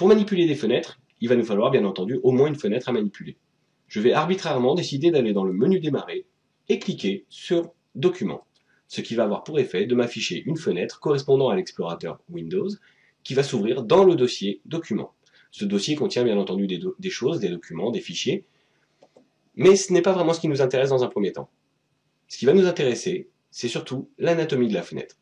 Pour manipuler des fenêtres, il va nous falloir bien entendu au moins une fenêtre à manipuler. Je vais arbitrairement décider d'aller dans le menu démarrer et cliquer sur Document, ce qui va avoir pour effet de m'afficher une fenêtre correspondant à l'explorateur Windows qui va s'ouvrir dans le dossier Documents. Ce dossier contient bien entendu des choses, des documents, des fichiers, mais ce n'est pas vraiment ce qui nous intéresse dans un premier temps. Ce qui va nous intéresser, c'est surtout l'anatomie de la fenêtre.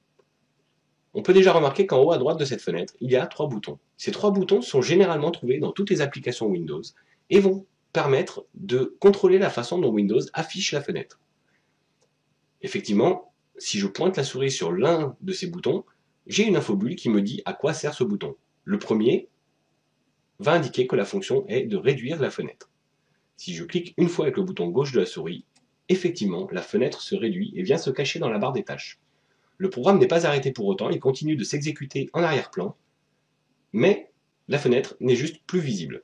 On peut déjà remarquer qu'en haut à droite de cette fenêtre, il y a 3 boutons. Ces 3 boutons sont généralement trouvés dans toutes les applications Windows et vont permettre de contrôler la façon dont Windows affiche la fenêtre. Effectivement, si je pointe la souris sur l'un de ces boutons, j'ai une infobulle qui me dit à quoi sert ce bouton. Le premier va indiquer que la fonction est de réduire la fenêtre. Si je clique une fois avec le bouton gauche de la souris, effectivement, la fenêtre se réduit et vient se cacher dans la barre des tâches. Le programme n'est pas arrêté pour autant, il continue de s'exécuter en arrière-plan, mais la fenêtre n'est juste plus visible.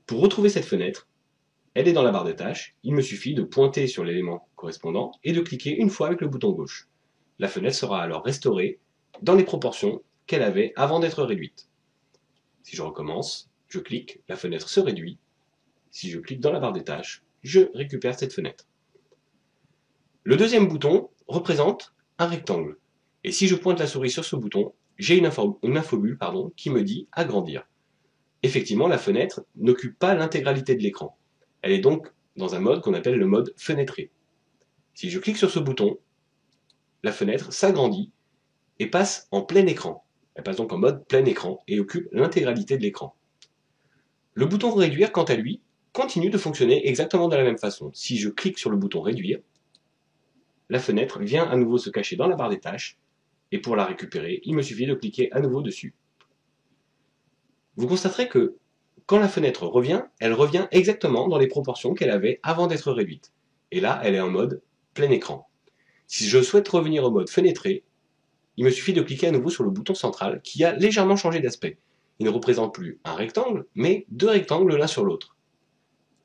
Pour retrouver cette fenêtre, elle est dans la barre des tâches, il me suffit de pointer sur l'élément correspondant et de cliquer une fois avec le bouton gauche. La fenêtre sera alors restaurée dans les proportions qu'elle avait avant d'être réduite. Si je recommence, je clique, la fenêtre se réduit. Si je clique dans la barre des tâches, je récupère cette fenêtre. Le deuxième bouton représente un rectangle. Et si je pointe la souris sur ce bouton, j'ai une infobulle qui me dit agrandir. Effectivement, la fenêtre n'occupe pas l'intégralité de l'écran. Elle est donc dans un mode qu'on appelle le mode fenêtré. Si je clique sur ce bouton, la fenêtre s'agrandit et passe en plein écran. Elle passe donc en mode plein écran et occupe l'intégralité de l'écran. Le bouton réduire, quant à lui, continue de fonctionner exactement de la même façon. Si je clique sur le bouton réduire, la fenêtre vient à nouveau se cacher dans la barre des tâches, et pour la récupérer, il me suffit de cliquer à nouveau dessus. Vous constaterez que quand la fenêtre revient, elle revient exactement dans les proportions qu'elle avait avant d'être réduite. Et là, elle est en mode plein écran. Si je souhaite revenir au mode fenêtré, il me suffit de cliquer à nouveau sur le bouton central qui a légèrement changé d'aspect. Il ne représente plus un rectangle, mais 2 rectangles l'un sur l'autre.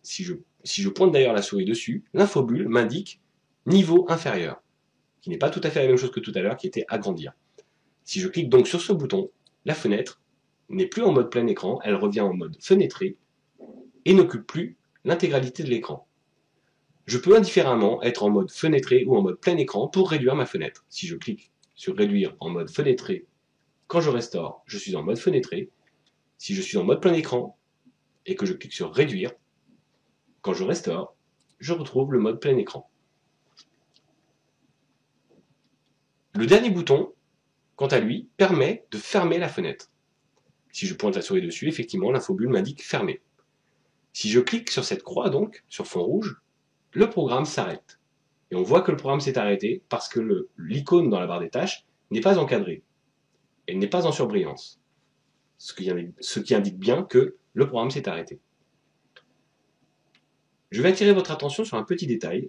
Si je pointe d'ailleurs la souris dessus, l'infobulle m'indique niveau inférieur, qui n'est pas tout à fait la même chose que tout à l'heure, qui était agrandir. Si je clique donc sur ce bouton, la fenêtre n'est plus en mode plein écran, elle revient en mode fenêtré et n'occupe plus l'intégralité de l'écran. Je peux indifféremment être en mode fenêtré ou en mode plein écran pour réduire ma fenêtre. Si je clique sur réduire en mode fenêtré, quand je restaure, je suis en mode fenêtré. Si je suis en mode plein écran et que je clique sur réduire, quand je restaure, je retrouve le mode plein écran. Le dernier bouton, quant à lui, permet de fermer la fenêtre. Si je pointe la souris dessus, effectivement, l'infobulle m'indique fermer. Si je clique sur cette croix, donc, sur fond rouge, le programme s'arrête. Et on voit que le programme s'est arrêté parce que l'icône dans la barre des tâches n'est pas encadrée. Elle n'est pas en surbrillance. Ce qui indique bien que le programme s'est arrêté. Je vais attirer votre attention sur un petit détail.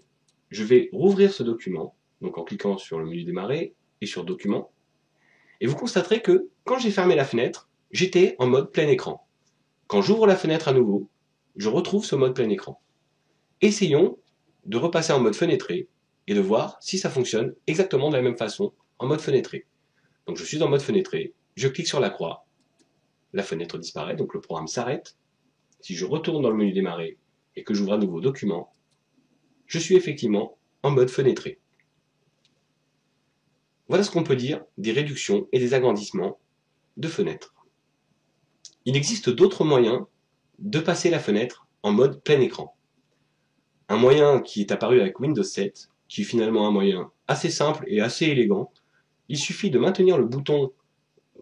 Je vais rouvrir ce document, donc en cliquant sur le menu démarrer et sur document. Et vous constaterez que quand j'ai fermé la fenêtre, j'étais en mode plein écran. Quand j'ouvre la fenêtre à nouveau, je retrouve ce mode plein écran. Essayons de repasser en mode fenêtré et de voir si ça fonctionne exactement de la même façon en mode fenêtré. Donc je suis en mode fenêtré, je clique sur la croix, la fenêtre disparaît, donc le programme s'arrête. Si je retourne dans le menu démarrer et que j'ouvre à nouveau document, je suis effectivement en mode fenêtré. Voilà ce qu'on peut dire des réductions et des agrandissements de fenêtres. Il existe d'autres moyens de passer la fenêtre en mode plein écran. Un moyen qui est apparu avec Windows 7, qui est finalement un moyen assez simple et assez élégant. Il suffit de maintenir le bouton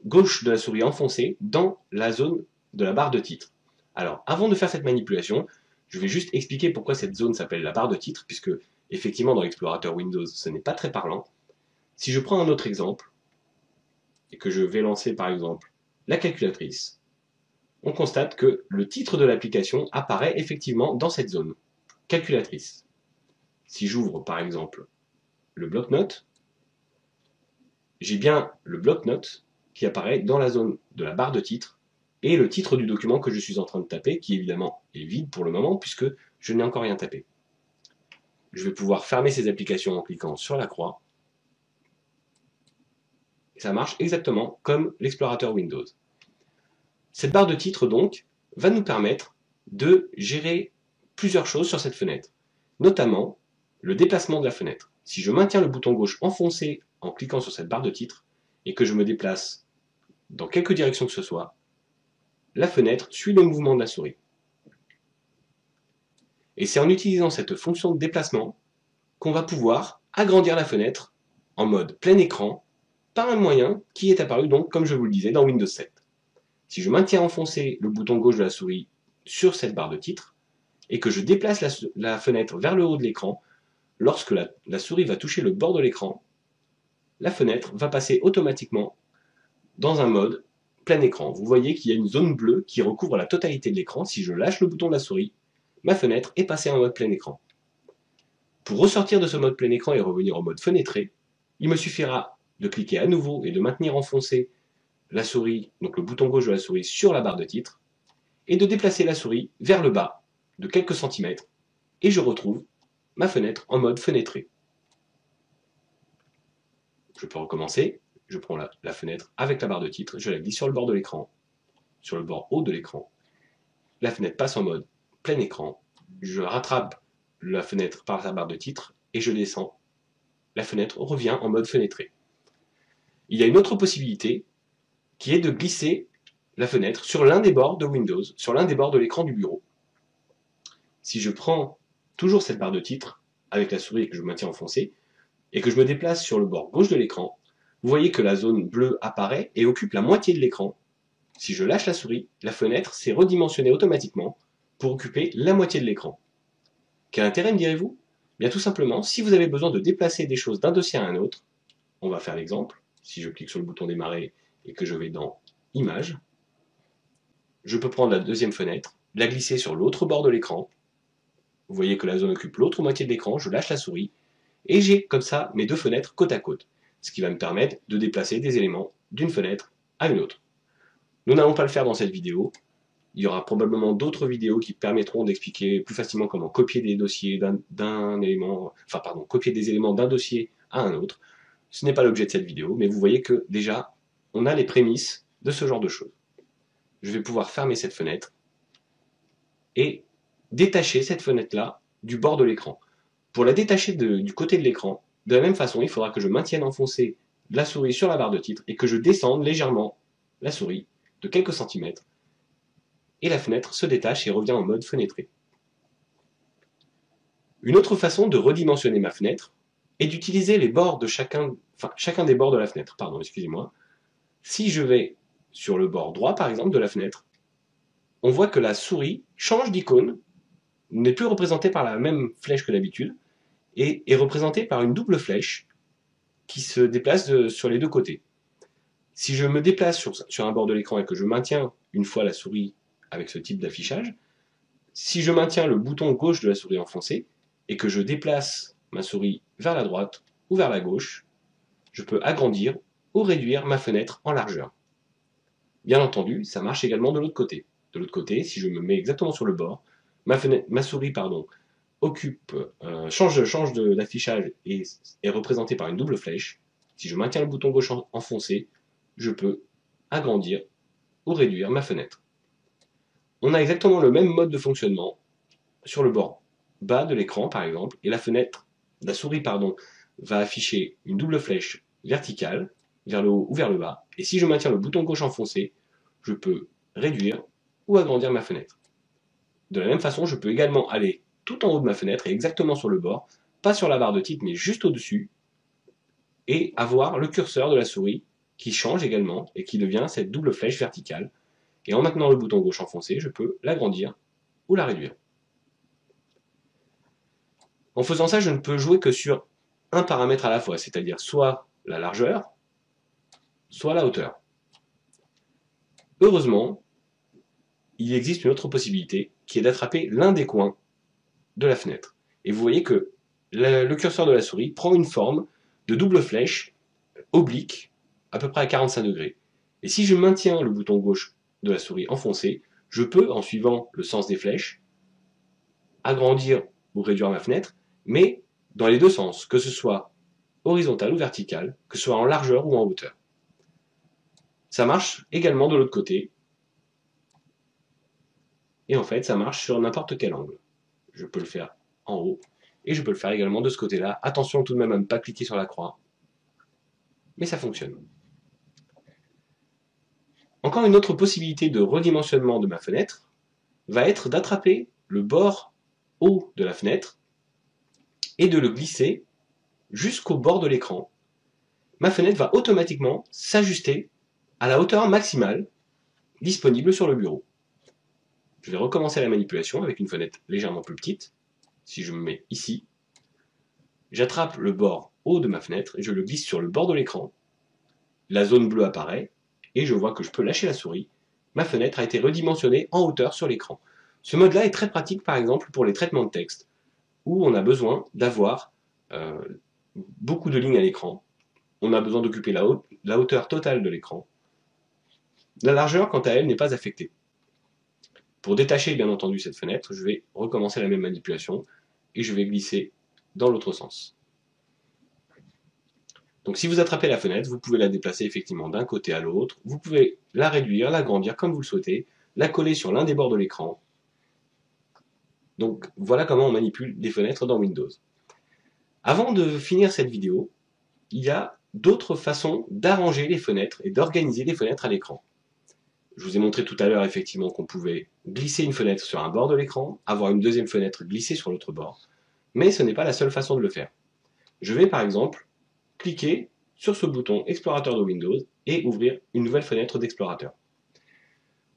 gauche de la souris enfoncé dans la zone de la barre de titre. Alors, avant de faire cette manipulation, je vais juste expliquer pourquoi cette zone s'appelle la barre de titre, puisque effectivement dans l'explorateur Windows, ce n'est pas très parlant. Si je prends un autre exemple, et que je vais lancer par exemple la calculatrice, on constate que le titre de l'application apparaît effectivement dans cette zone, calculatrice. Si j'ouvre par exemple le bloc-notes, j'ai bien le bloc-notes qui apparaît dans la zone de la barre de titre et le titre du document que je suis en train de taper, qui évidemment est vide pour le moment puisque je n'ai encore rien tapé. Je vais pouvoir fermer ces applications en cliquant sur la croix. Et ça marche exactement comme l'explorateur Windows. Cette barre de titre, donc, va nous permettre de gérer plusieurs choses sur cette fenêtre, notamment le déplacement de la fenêtre. Si je maintiens le bouton gauche enfoncé en cliquant sur cette barre de titre et que je me déplace dans quelque direction que ce soit, la fenêtre suit le mouvement de la souris. Et c'est en utilisant cette fonction de déplacement qu'on va pouvoir agrandir la fenêtre en mode plein écran par un moyen qui est apparu donc, comme je vous le disais, dans Windows 7. Si je maintiens enfoncé le bouton gauche de la souris sur cette barre de titre et que je déplace la fenêtre vers le haut de l'écran, lorsque la souris va toucher le bord de l'écran, la fenêtre va passer automatiquement dans un mode plein écran. Vous voyez qu'il y a une zone bleue qui recouvre la totalité de l'écran. Si je lâche le bouton de la souris, ma fenêtre est passée en mode plein écran. Pour ressortir de ce mode plein écran et revenir en mode fenêtré, il me suffira de cliquer à nouveau et de maintenir enfoncé la souris, donc le bouton gauche de la souris sur la barre de titre, et de déplacer la souris vers le bas de quelques centimètres, et je retrouve ma fenêtre en mode fenêtré. Je peux recommencer, je prends la fenêtre avec la barre de titre, je la glisse sur le bord de l'écran, sur le bord haut de l'écran, la fenêtre passe en mode plein écran, je rattrape la fenêtre par la barre de titre et je descends, la fenêtre revient en mode fenêtré. Il y a une autre possibilité qui est de glisser la fenêtre sur l'un des bords de Windows, sur l'un des bords de l'écran du bureau. Si je prends toujours cette barre de titre avec la souris et que je maintiens enfoncée, et que je me déplace sur le bord gauche de l'écran, vous voyez que la zone bleue apparaît et occupe la moitié de l'écran. Si je lâche la souris, la fenêtre s'est redimensionnée automatiquement pour occuper la moitié de l'écran. Quel intérêt, me direz-vous? Bien tout simplement, si vous avez besoin de déplacer des choses d'un dossier à un autre, on va faire l'exemple. Si je clique sur le bouton démarrer et que je vais dans Images, je peux prendre la deuxième fenêtre, la glisser sur l'autre bord de l'écran. Vous voyez que la zone occupe l'autre moitié de l'écran, je lâche la souris, et j'ai comme ça mes deux fenêtres côte à côte, ce qui va me permettre de déplacer des éléments d'une fenêtre à une autre. Nous n'allons pas le faire dans cette vidéo, il y aura probablement d'autres vidéos qui permettront d'expliquer plus facilement comment copier des dossiers copier des éléments d'un dossier à un autre. Ce n'est pas l'objet de cette vidéo, mais vous voyez que déjà, on a les prémices de ce genre de choses. Je vais pouvoir fermer cette fenêtre et détacher cette fenêtre-là du bord de l'écran. Pour la détacher du côté de l'écran, de la même façon, il faudra que je maintienne enfoncée la souris sur la barre de titre et que je descende légèrement la souris de quelques centimètres et la fenêtre se détache et revient en mode fenêtré. Une autre façon de redimensionner ma fenêtre est d'utiliser les bords de chacun des bords de la fenêtre. Si je vais sur le bord droit, par exemple, de la fenêtre, on voit que la souris change d'icône, n'est plus représentée par la même flèche que d'habitude, et est représentée par une double flèche qui se déplace sur les deux côtés. Si je me déplace sur un bord de l'écran et que je maintiens une fois la souris avec ce type d'affichage, si je maintiens le bouton gauche de la souris enfoncé et que je déplace ma souris vers la droite ou vers la gauche, je peux agrandir ou réduire ma fenêtre en largeur. Bien entendu, ça marche également de l'autre côté. De l'autre côté, si je me mets exactement sur le bord, ma souris change d'affichage et est représentée par une double flèche. Si je maintiens le bouton gauche enfoncé, je peux agrandir ou réduire ma fenêtre. On a exactement le même mode de fonctionnement sur le bord bas de l'écran, par exemple, et la souris va afficher une double flèche verticale vers le haut ou vers le bas, et si je maintiens le bouton gauche enfoncé, je peux réduire ou agrandir ma fenêtre. De la même façon, je peux également aller tout en haut de ma fenêtre et exactement sur le bord, pas sur la barre de titre, mais juste au-dessus, et avoir le curseur de la souris qui change également et qui devient cette double flèche verticale. Et en maintenant le bouton gauche enfoncé, je peux l'agrandir ou la réduire. En faisant ça, je ne peux jouer que sur un paramètre à la fois, c'est-à-dire soit la largeur, soit la hauteur. Heureusement, il existe une autre possibilité qui est d'attraper l'un des coins de la fenêtre. Et vous voyez que le curseur de la souris prend une forme de double flèche oblique à peu près à 45 degrés. Et si je maintiens le bouton gauche de la souris enfoncé, je peux, en suivant le sens des flèches, agrandir ou réduire ma fenêtre, mais dans les deux sens, que ce soit horizontal ou vertical, que ce soit en largeur ou en hauteur. Ça marche également de l'autre côté. Et en fait, ça marche sur n'importe quel angle. Je peux le faire en haut, et je peux le faire également de ce côté-là. Attention tout de même à ne pas cliquer sur la croix, mais ça fonctionne. Encore une autre possibilité de redimensionnement de ma fenêtre va être d'attraper le bord haut de la fenêtre et de le glisser jusqu'au bord de l'écran. Ma fenêtre va automatiquement s'ajuster à la hauteur maximale disponible sur le bureau. Je vais recommencer la manipulation avec une fenêtre légèrement plus petite. Si je me mets ici, j'attrape le bord haut de ma fenêtre et je le glisse sur le bord de l'écran. La zone bleue apparaît et je vois que je peux lâcher la souris. Ma fenêtre a été redimensionnée en hauteur sur l'écran. Ce mode-là est très pratique par exemple pour les traitements de texte où on a besoin d'avoir beaucoup de lignes à l'écran. On a besoin d'occuper la hauteur totale de l'écran. La largeur, quant à elle, n'est pas affectée. Pour détacher bien entendu cette fenêtre, je vais recommencer la même manipulation et je vais glisser dans l'autre sens. Donc si vous attrapez la fenêtre, vous pouvez la déplacer effectivement d'un côté à l'autre, vous pouvez la réduire, l'agrandir comme vous le souhaitez, la coller sur l'un des bords de l'écran. Donc voilà comment on manipule des fenêtres dans Windows. Avant de finir cette vidéo, il y a d'autres façons d'arranger les fenêtres et d'organiser les fenêtres à l'écran. Je vous ai montré tout à l'heure effectivement qu'on pouvait glisser une fenêtre sur un bord de l'écran, avoir une deuxième fenêtre glissée sur l'autre bord, mais ce n'est pas la seule façon de le faire. Je vais par exemple cliquer sur ce bouton explorateur de Windows et ouvrir une nouvelle fenêtre d'explorateur.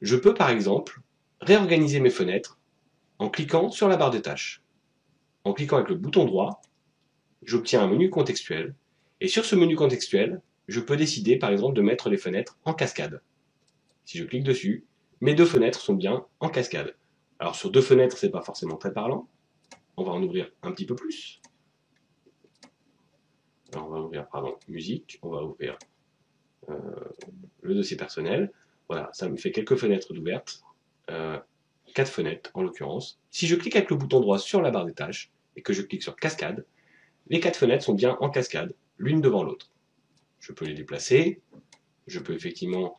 Je peux par exemple réorganiser mes fenêtres en cliquant sur la barre de tâches. En cliquant avec le bouton droit, j'obtiens un menu contextuel et sur ce menu contextuel, je peux décider par exemple de mettre les fenêtres en cascade. Si je clique dessus, mes deux fenêtres sont bien en cascade. Alors sur deux fenêtres, c'est pas forcément très parlant. On va en ouvrir un petit peu plus. Alors on va ouvrir, musique, on va ouvrir le dossier personnel. Voilà, ça me fait quelques fenêtres d'ouvertes. 4 fenêtres en l'occurrence. Si je clique avec le bouton droit sur la barre des tâches et que je clique sur cascade, les 4 fenêtres sont bien en cascade, l'une devant l'autre. Je peux les déplacer, je peux effectivement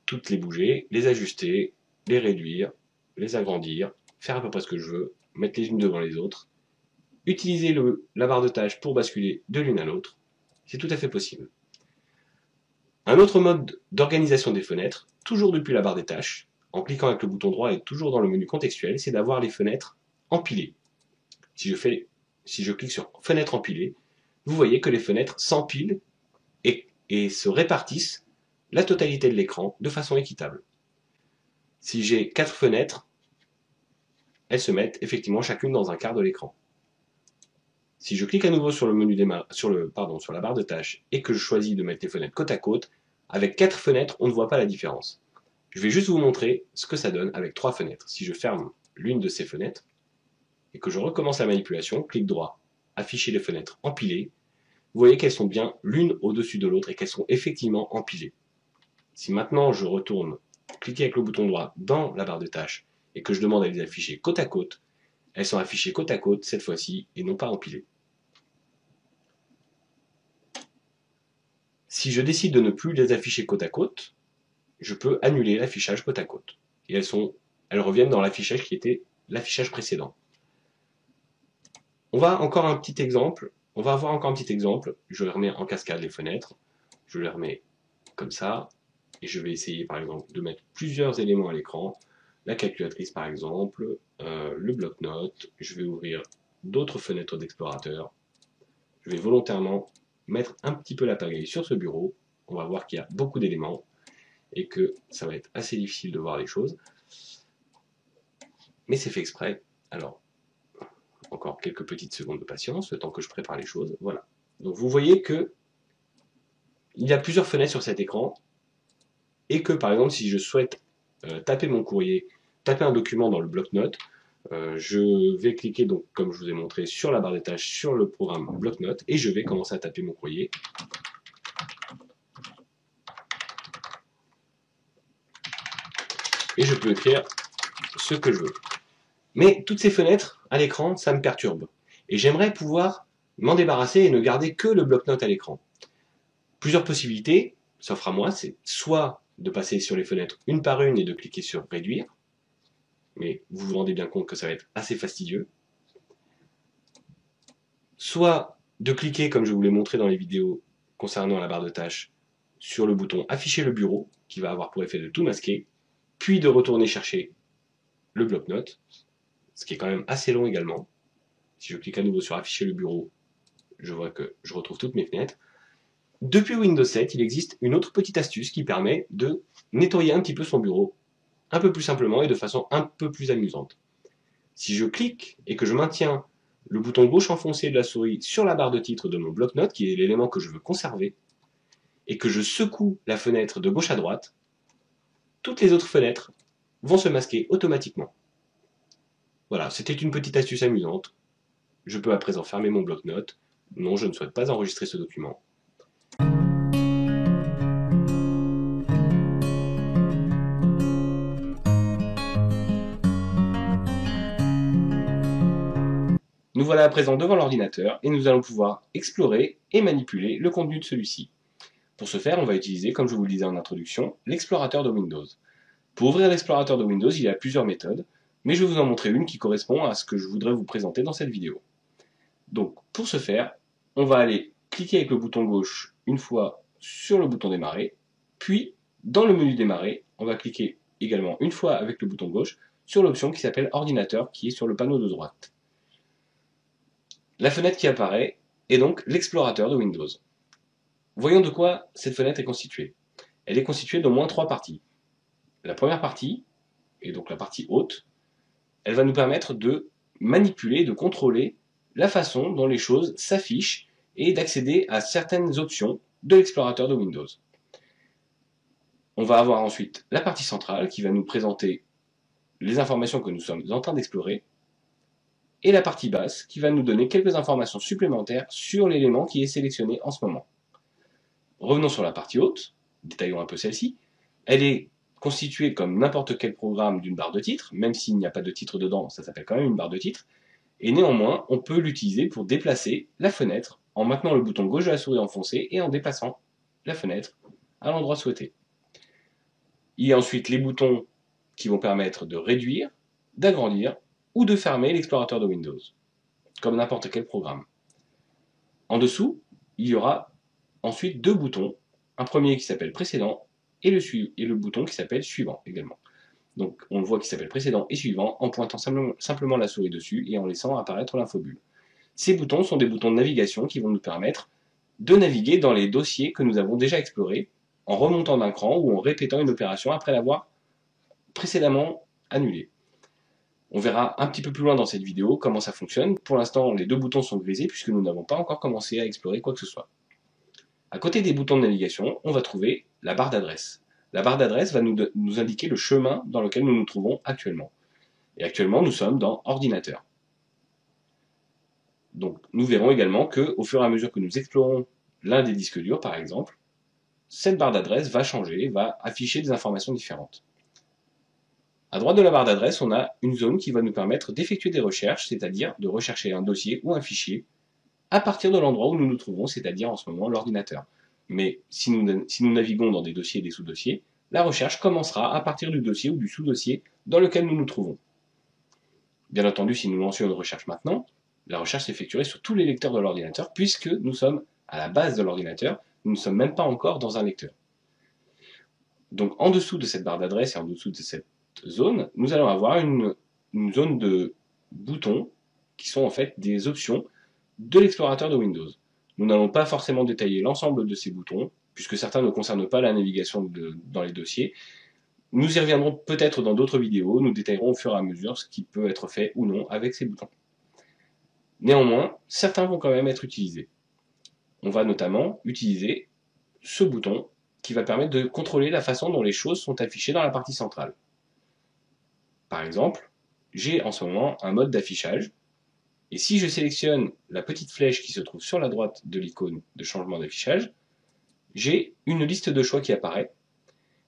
toutes les bouger, les ajuster, les réduire, les agrandir, faire à peu près ce que je veux, mettre les unes devant les autres, utiliser la barre de tâches pour basculer de l'une à l'autre, c'est tout à fait possible. Un autre mode d'organisation des fenêtres, toujours depuis la barre des tâches, en cliquant avec le bouton droit et toujours dans le menu contextuel, c'est d'avoir les fenêtres empilées. Si je clique sur fenêtre empilée, vous voyez que les fenêtres s'empilent et se répartissent la totalité de l'écran de façon équitable. Si j'ai 4 fenêtres, elles se mettent effectivement chacune dans un quart de l'écran. Si je clique à nouveau sur le menu sur la barre de tâches et que je choisis de mettre les fenêtres côte à côte, avec 4 fenêtres, on ne voit pas la différence. Je vais juste vous montrer ce que ça donne avec 3 fenêtres. Si je ferme l'une de ces fenêtres et que je recommence la manipulation, clic droit, afficher les fenêtres empilées, vous voyez qu'elles sont bien l'une au-dessus de l'autre et qu'elles sont effectivement empilées. Si maintenant je retourne cliquer avec le bouton droit dans la barre de tâches et que je demande à les afficher côte à côte, elles sont affichées côte à côte cette fois-ci et non pas empilées. Si je décide de ne plus les afficher côte à côte, je peux annuler l'affichage côte à côte. Et elles reviennent dans l'affichage qui était l'affichage précédent. On va avoir encore un petit exemple. Je les remets en cascade les fenêtres. Je les remets comme ça. Et je vais essayer par exemple de mettre plusieurs éléments à l'écran. La calculatrice par exemple, le bloc-notes. Je vais ouvrir d'autres fenêtres d'explorateur. Je vais volontairement mettre un petit peu la pagaille sur ce bureau. On va voir qu'il y a beaucoup d'éléments et que ça va être assez difficile de voir les choses. Mais c'est fait exprès. Alors, encore quelques petites secondes de patience, le temps que je prépare les choses. Voilà. Donc vous voyez que il y a plusieurs fenêtres sur cet écran et que par exemple si je souhaite taper mon courrier, taper un document dans le bloc-notes, je vais cliquer donc comme je vous ai montré sur la barre des tâches sur le programme bloc-notes et je vais commencer à taper mon courrier. Et je peux écrire ce que je veux. Mais toutes ces fenêtres à l'écran, ça me perturbe. Et j'aimerais pouvoir m'en débarrasser et ne garder que le bloc-notes à l'écran. Plusieurs possibilités s'offrent à moi, c'est soit de passer sur les fenêtres une par une et de cliquer sur réduire, mais vous vous rendez bien compte que ça va être assez fastidieux. Soit de cliquer, comme je vous l'ai montré dans les vidéos concernant la barre de tâches, sur le bouton afficher le bureau, qui va avoir pour effet de tout masquer, puis de retourner chercher le bloc-notes, ce qui est quand même assez long également. Si je clique à nouveau sur afficher le bureau, je vois que je retrouve toutes mes fenêtres. Depuis Windows 7, il existe une autre petite astuce qui permet de nettoyer un petit peu son bureau, un peu plus simplement et de façon un peu plus amusante. Si je clique et que je maintiens le bouton gauche enfoncé de la souris sur la barre de titre de mon bloc-notes, qui est l'élément que je veux conserver, et que je secoue la fenêtre de gauche à droite, toutes les autres fenêtres vont se masquer automatiquement. Voilà, c'était une petite astuce amusante. Je peux à présent fermer mon bloc-notes. Non, je ne souhaite pas enregistrer ce document. Nous voilà à présent devant l'ordinateur et nous allons pouvoir explorer et manipuler le contenu de celui-ci. Pour ce faire, on va utiliser, comme je vous le disais en introduction, l'explorateur de Windows. Pour ouvrir l'explorateur de Windows, il y a plusieurs méthodes, mais je vais vous en montrer une qui correspond à ce que je voudrais vous présenter dans cette vidéo. Donc, pour ce faire, on va aller cliquer avec le bouton gauche une fois sur le bouton démarrer, puis dans le menu démarrer, on va cliquer également une fois avec le bouton gauche sur l'option qui s'appelle ordinateur, qui est sur le panneau de droite. La fenêtre qui apparaît est donc l'explorateur de Windows. Voyons de quoi cette fenêtre est constituée. Elle est constituée d'au moins 3 parties. La première partie, et donc la partie haute, elle va nous permettre de manipuler, de contrôler la façon dont les choses s'affichent et d'accéder à certaines options de l'explorateur de Windows. On va avoir ensuite la partie centrale qui va nous présenter les informations que nous sommes en train d'explorer, et la partie basse qui va nous donner quelques informations supplémentaires sur l'élément qui est sélectionné en ce moment. Revenons sur la partie haute, détaillons un peu celle-ci. Elle est constituée comme n'importe quel programme d'une barre de titre, même s'il n'y a pas de titre dedans, ça s'appelle quand même une barre de titre, et néanmoins, on peut l'utiliser pour déplacer la fenêtre en maintenant le bouton gauche de la souris enfoncé et en déplaçant la fenêtre à l'endroit souhaité. Il y a ensuite les boutons qui vont permettre de réduire, d'agrandir ou de fermer l'explorateur de Windows, comme n'importe quel programme. En dessous, il y aura ensuite 2 boutons, un premier qui s'appelle précédent et le bouton qui s'appelle suivant également. Donc on le voit qui s'appelle précédent et suivant en pointant simplement la souris dessus et en laissant apparaître l'infobulle. Ces boutons sont des boutons de navigation qui vont nous permettre de naviguer dans les dossiers que nous avons déjà explorés en remontant d'un cran ou en répétant une opération après l'avoir précédemment annulée. On verra un petit peu plus loin dans cette vidéo comment ça fonctionne. Pour l'instant, les 2 boutons sont grisés puisque nous n'avons pas encore commencé à explorer quoi que ce soit. À côté des boutons de navigation, on va trouver la barre d'adresse. La barre d'adresse va nous indiquer le chemin dans lequel nous nous trouvons actuellement. Et actuellement, nous sommes dans ordinateur. Donc, nous verrons également qu'au fur et à mesure que nous explorons l'un des disques durs, par exemple, cette barre d'adresse va changer, va afficher des informations différentes. À droite de la barre d'adresse, on a une zone qui va nous permettre d'effectuer des recherches, c'est-à-dire de rechercher un dossier ou un fichier à partir de l'endroit où nous nous trouvons, c'est-à-dire en ce moment l'ordinateur. Mais si nous naviguons dans des dossiers et des sous-dossiers, la recherche commencera à partir du dossier ou du sous-dossier dans lequel nous nous trouvons. Bien entendu, si nous lancions une recherche maintenant, la recherche s'effectuerait sur tous les lecteurs de l'ordinateur, puisque nous sommes à la base de l'ordinateur, nous ne sommes même pas encore dans un lecteur. Donc en dessous de cette barre d'adresse et en dessous de cette zone, nous allons avoir une zone de boutons qui sont en fait des options de l'explorateur de Windows. Nous n'allons pas forcément détailler l'ensemble de ces boutons, puisque certains ne concernent pas la navigation dans les dossiers. Nous y reviendrons peut-être dans d'autres vidéos, nous détaillerons au fur et à mesure ce qui peut être fait ou non avec ces boutons. Néanmoins, certains vont quand même être utilisés. On va notamment utiliser ce bouton qui va permettre de contrôler la façon dont les choses sont affichées dans la partie centrale. Par exemple, j'ai en ce moment un mode d'affichage, et si je sélectionne la petite flèche qui se trouve sur la droite de l'icône de changement d'affichage, j'ai une liste de choix qui apparaît,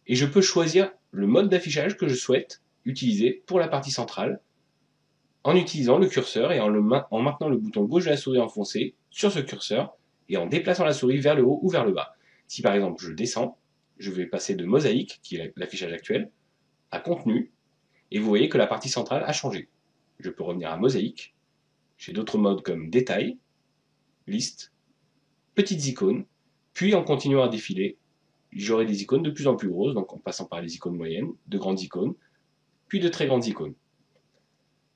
et je peux choisir le mode d'affichage que je souhaite utiliser pour la partie centrale, en utilisant le curseur et en maintenant le bouton gauche de la souris enfoncé sur ce curseur, et en déplaçant la souris vers le haut ou vers le bas. Si par exemple je descends, je vais passer de mosaïque, qui est l'affichage actuel, à contenu, et vous voyez que la partie centrale a changé. Je peux revenir à mosaïque. J'ai d'autres modes comme détail, liste, petites icônes, puis en continuant à défiler, j'aurai des icônes de plus en plus grosses, donc en passant par les icônes moyennes, de grandes icônes, puis de très grandes icônes.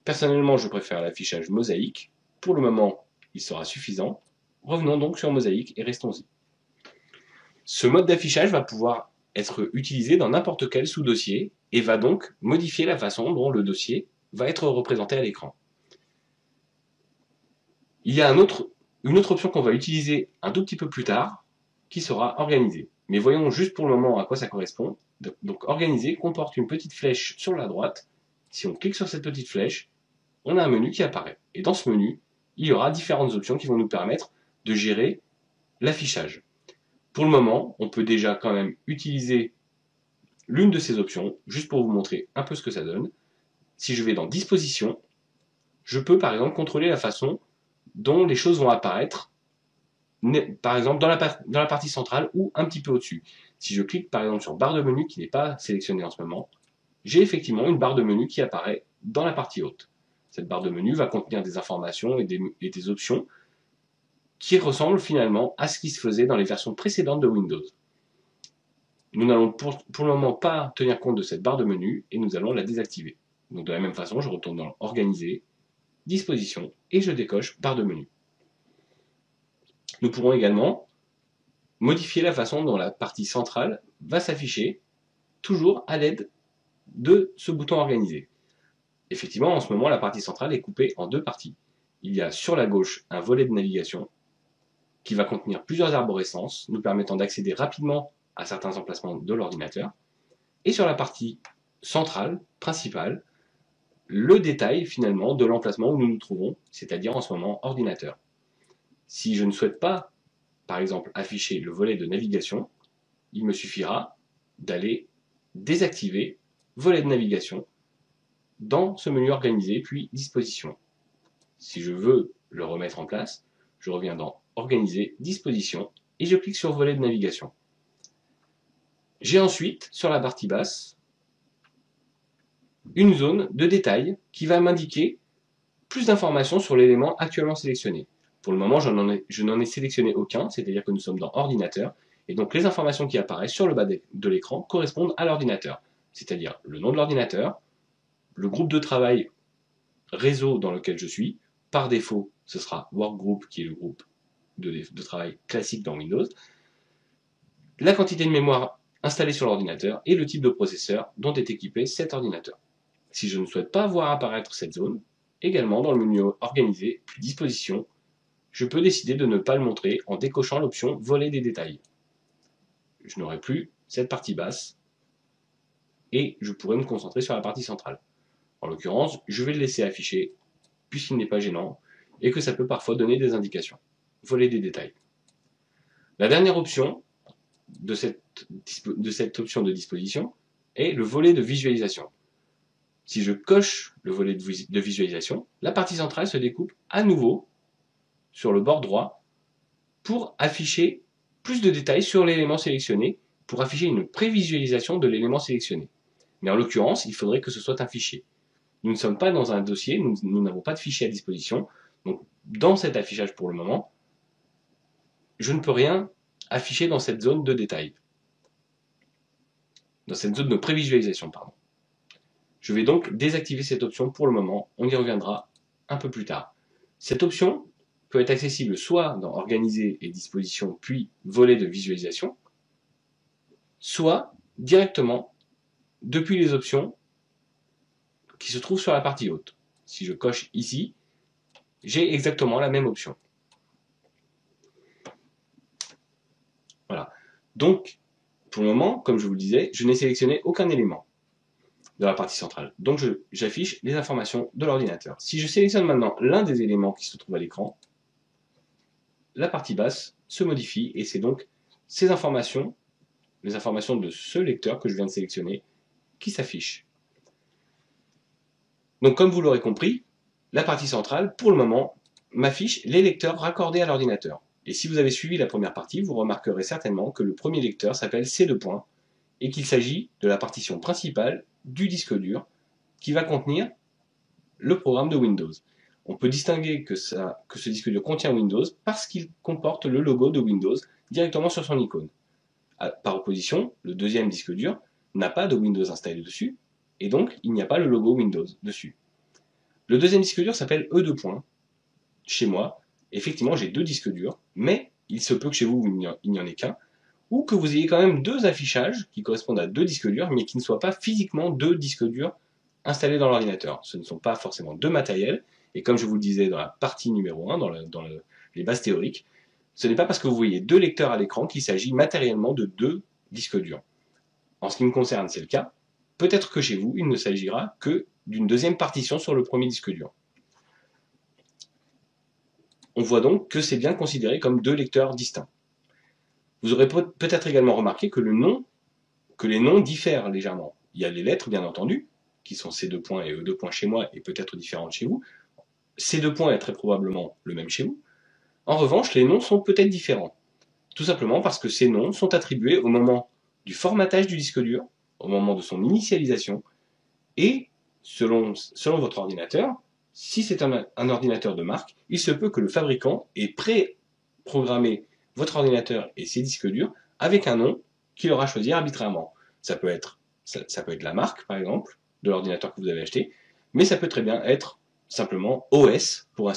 Personnellement, je préfère l'affichage mosaïque. Pour le moment, il sera suffisant. Revenons donc sur mosaïque et restons-y. Ce mode d'affichage va pouvoir être utilisé dans n'importe quel sous-dossier et va donc modifier la façon dont le dossier va être représenté à l'écran. Il y a une autre option qu'on va utiliser un tout petit peu plus tard qui sera organisée. Mais voyons juste pour le moment à quoi ça correspond. Donc organiser comporte une petite flèche sur la droite. Si on clique sur cette petite flèche, on a un menu qui apparaît. Et dans ce menu, il y aura différentes options qui vont nous permettre de gérer l'affichage. Pour le moment, on peut déjà quand même utiliser l'une de ces options, juste pour vous montrer un peu ce que ça donne. Si je vais dans Dispositions, je peux par exemple contrôler la façon dont les choses vont apparaître, par exemple dans la partie centrale ou un petit peu au-dessus. Si je clique par exemple sur barre de menu qui n'est pas sélectionnée en ce moment, j'ai effectivement une barre de menu qui apparaît dans la partie haute. Cette barre de menu va contenir des informations et des options qui ressemblent finalement à ce qui se faisait dans les versions précédentes de Windows. Nous n'allons pour le moment pas tenir compte de cette barre de menu et nous allons la désactiver. Donc de la même façon, je retourne dans Organiser, Dispositions et je décoche barre de menu. Nous pourrons également modifier la façon dont la partie centrale va s'afficher, toujours à l'aide de ce bouton Organiser. Effectivement, en ce moment, la partie centrale est coupée en deux parties. Il y a sur la gauche un volet de navigation qui va contenir plusieurs arborescences, nous permettant d'accéder rapidement à certains emplacements de l'ordinateur. Et sur la partie centrale, principale, le détail finalement de l'emplacement où nous nous trouvons, c'est-à-dire en ce moment ordinateur. Si je ne souhaite pas, par exemple, afficher le volet de navigation, il me suffira d'aller désactiver volet de navigation dans ce menu organisé, puis disposition. Si je veux le remettre en place, je reviens dans Organiser, Disposition et je clique sur Volet de navigation. J'ai ensuite, sur la partie basse, une zone de détail qui va m'indiquer plus d'informations sur l'élément actuellement sélectionné. Pour le moment, je n'en ai sélectionné aucun, c'est-à-dire que nous sommes dans Ordinateur, et donc les informations qui apparaissent sur le bas de l'écran correspondent à l'ordinateur, c'est-à-dire le nom de l'ordinateur, le groupe de travail réseau dans lequel je suis. Par défaut, ce sera Workgroup, qui est le groupe de travail classique dans Windows, la quantité de mémoire installée sur l'ordinateur et le type de processeur dont est équipé cet ordinateur. Si je ne souhaite pas voir apparaître cette zone, également dans le menu Organiser, puis Disposition, je peux décider de ne pas le montrer en décochant l'option Volet des détails. Je n'aurai plus cette partie basse et je pourrai me concentrer sur la partie centrale. En l'occurrence, je vais le laisser afficher puisqu'il n'est pas gênant et que ça peut parfois donner des indications. Volet des détails. La dernière option de cette option de disposition est le volet de visualisation. Si je coche le volet de visualisation, la partie centrale se découpe à nouveau sur le bord droit pour afficher plus de détails sur l'élément sélectionné, pour afficher une prévisualisation de l'élément sélectionné. Mais en l'occurrence, il faudrait que ce soit un fichier. Nous ne sommes pas dans un dossier, nous n'avons pas de fichier à disposition, donc dans cet affichage pour le moment, je ne peux rien afficher dans cette zone de détail. Dans cette zone de prévisualisation, pardon. Je vais donc désactiver cette option pour le moment, on y reviendra un peu plus tard. Cette option peut être accessible soit dans Organiser et Disposition, puis Volet de visualisation, soit directement depuis les options qui se trouvent sur la partie haute. Si je coche ici, j'ai exactement la même option. Voilà. Donc, pour le moment, comme je vous le disais, je n'ai sélectionné aucun élément de la partie centrale. Donc, j'affiche les informations de l'ordinateur. Si je sélectionne maintenant l'un des éléments qui se trouve à l'écran, la partie basse se modifie et c'est donc ces informations, les informations de ce lecteur que je viens de sélectionner, qui s'affichent. Donc, comme vous l'aurez compris, la partie centrale, pour le moment, m'affiche les lecteurs raccordés à l'ordinateur. Et si vous avez suivi la première partie, vous remarquerez certainement que le premier lecteur s'appelle C2 et qu'il s'agit de la partition principale du disque dur qui va contenir le programme de Windows. On peut distinguer que ce disque dur contient Windows parce qu'il comporte le logo de Windows directement sur son icône. Par opposition, le deuxième disque dur n'a pas de Windows installé dessus, et donc il n'y a pas le logo Windows dessus. Le deuxième disque dur s'appelle E2. Chez moi, effectivement, j'ai deux disques durs, mais il se peut que chez vous, il n'y en ait qu'un, ou que vous ayez quand même deux affichages qui correspondent à deux disques durs, mais qui ne soient pas physiquement deux disques durs installés dans l'ordinateur. Ce ne sont pas forcément deux matériels, et comme je vous le disais dans la partie numéro 1, dans les bases théoriques, ce n'est pas parce que vous voyez deux lecteurs à l'écran qu'il s'agit matériellement de deux disques durs. En ce qui me concerne, c'est le cas. Peut-être que chez vous, il ne s'agira que d'une deuxième partition sur le premier disque dur. On voit donc que c'est bien considéré comme deux lecteurs distincts. Vous aurez peut-être également remarqué que les noms diffèrent légèrement. Il y a les lettres, bien entendu, qui sont C2 et E2 chez moi, et peut-être différentes chez vous. C2 est très probablement le même chez vous. En revanche, les noms sont peut-être différents. Tout simplement parce que ces noms sont attribués au moment du formatage du disque dur, au moment de son initialisation, et selon votre ordinateur, si c'est un ordinateur de marque, il se peut que le fabricant ait pré-programmé votre ordinateur et ses disques durs avec un nom qu'il aura choisi arbitrairement. Ça peut être la marque, par exemple, de l'ordinateur que vous avez acheté, mais ça peut très bien être simplement OS pour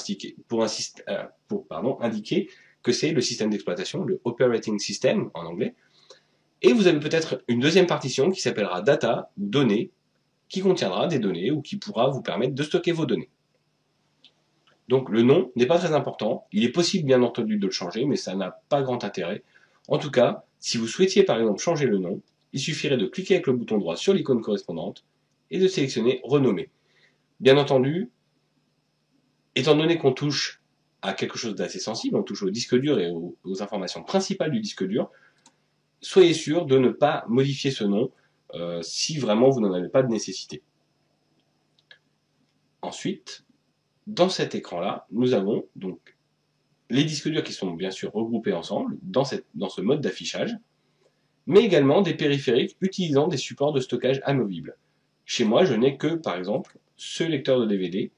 indiquer que c'est le système d'exploitation, le Operating System en anglais. Et vous avez peut-être une deuxième partition qui s'appellera Data ou Données, qui contiendra des données ou qui pourra vous permettre de stocker vos données. Donc le nom n'est pas très important, il est possible bien entendu de le changer, mais ça n'a pas grand intérêt. En tout cas, si vous souhaitiez par exemple changer le nom, il suffirait de cliquer avec le bouton droit sur l'icône correspondante et de sélectionner Renommer. Bien entendu, étant donné qu'on touche à quelque chose d'assez sensible, on touche au disque dur et aux informations principales du disque dur, soyez sûr de ne pas modifier ce nom si vraiment vous n'en avez pas de nécessité. Ensuite, dans cet écran-là, nous avons donc les disques durs qui sont bien sûr regroupés ensemble dans ce mode d'affichage, mais également des périphériques utilisant des supports de stockage amovibles. Chez moi, je n'ai que, par exemple, ce lecteur de DVD,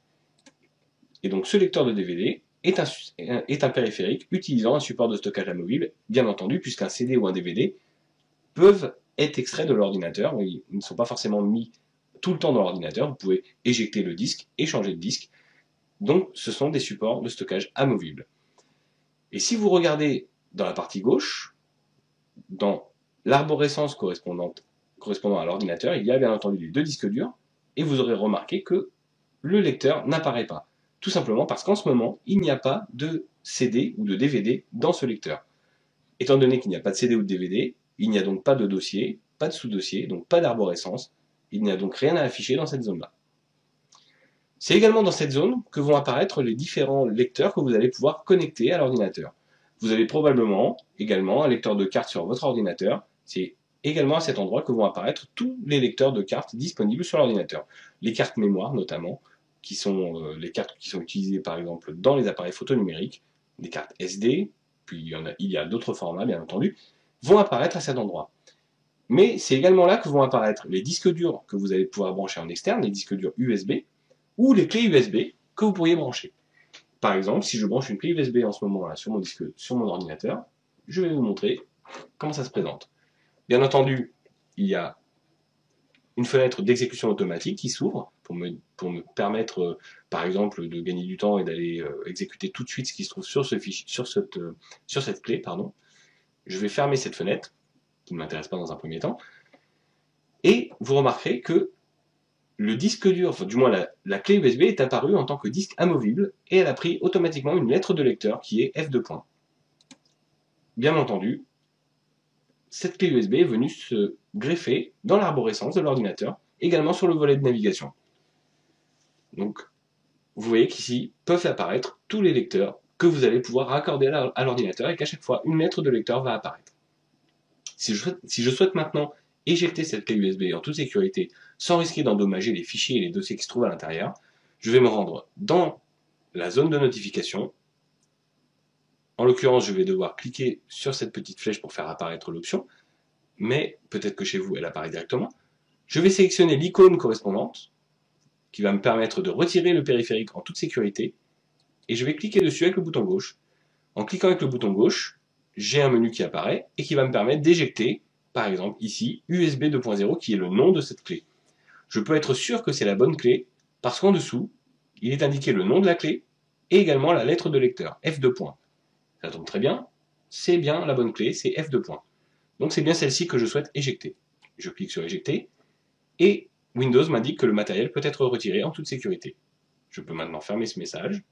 et donc ce lecteur de DVD est un périphérique utilisant un support de stockage amovible, bien entendu, puisqu'un CD ou un DVD peuvent être extraits de l'ordinateur, ils ne sont pas forcément mis tout le temps dans l'ordinateur, vous pouvez éjecter le disque et changer de disque, donc ce sont des supports de stockage amovibles. Et si vous regardez dans la partie gauche, dans l'arborescence correspondant à l'ordinateur, il y a bien entendu les deux disques durs, et vous aurez remarqué que le lecteur n'apparaît pas. Tout simplement parce qu'en ce moment, il n'y a pas de CD ou de DVD dans ce lecteur. Étant donné qu'il n'y a pas de CD ou de DVD, il n'y a donc pas de dossier, pas de sous-dossier, donc pas d'arborescence, il n'y a donc rien à afficher dans cette zone-là. C'est également dans cette zone que vont apparaître les différents lecteurs que vous allez pouvoir connecter à l'ordinateur. Vous avez probablement également un lecteur de cartes sur votre ordinateur. C'est également à cet endroit que vont apparaître tous les lecteurs de cartes disponibles sur l'ordinateur. Les cartes mémoire notamment, qui sont les cartes qui sont utilisées par exemple dans les appareils photo numériques, des cartes SD, puis il y a d'autres formats bien entendu, vont apparaître à cet endroit. Mais c'est également là que vont apparaître les disques durs que vous allez pouvoir brancher en externe, les disques durs USB, ou les clés USB que vous pourriez brancher. Par exemple, si je branche une clé USB en ce moment-là sur mon ordinateur, je vais vous montrer comment ça se présente. Bien entendu, il y a une fenêtre d'exécution automatique qui s'ouvre pour me permettre, par exemple, de gagner du temps et d'aller exécuter tout de suite ce qui se trouve sur cette clé. Je vais fermer cette fenêtre, qui ne m'intéresse pas dans un premier temps, et vous remarquerez que le disque dur, enfin du moins la clé USB est apparue en tant que disque amovible et elle a pris automatiquement une lettre de lecteur qui est F2. Bien entendu, cette clé USB est venue se greffer dans l'arborescence de l'ordinateur, également sur le volet de navigation. Donc, vous voyez qu'ici peuvent apparaître tous les lecteurs que vous allez pouvoir raccorder à l'ordinateur et qu'à chaque fois, une lettre de lecteur va apparaître. Si je souhaite maintenant éjecter cette clé USB en toute sécurité sans risquer d'endommager les fichiers et les dossiers qui se trouvent à l'intérieur, je vais me rendre dans la zone de notification. En l'occurrence, je vais devoir cliquer sur cette petite flèche pour faire apparaître l'option, mais peut-être que chez vous, elle apparaît directement. Je vais sélectionner l'icône correspondante qui va me permettre de retirer le périphérique en toute sécurité, et je vais cliquer dessus avec le bouton gauche. En cliquant avec le bouton gauche, j'ai un menu qui apparaît et qui va me permettre d'éjecter, par exemple ici, USB 2.0 qui est le nom de cette clé. Je peux être sûr que c'est la bonne clé parce qu'en dessous, il est indiqué le nom de la clé et également la lettre de lecteur, F2. Ça tombe très bien, c'est bien la bonne clé, c'est F2. Donc c'est bien celle-ci que je souhaite éjecter. Je clique sur éjecter et Windows m'indique que le matériel peut être retiré en toute sécurité. Je peux maintenant fermer ce message,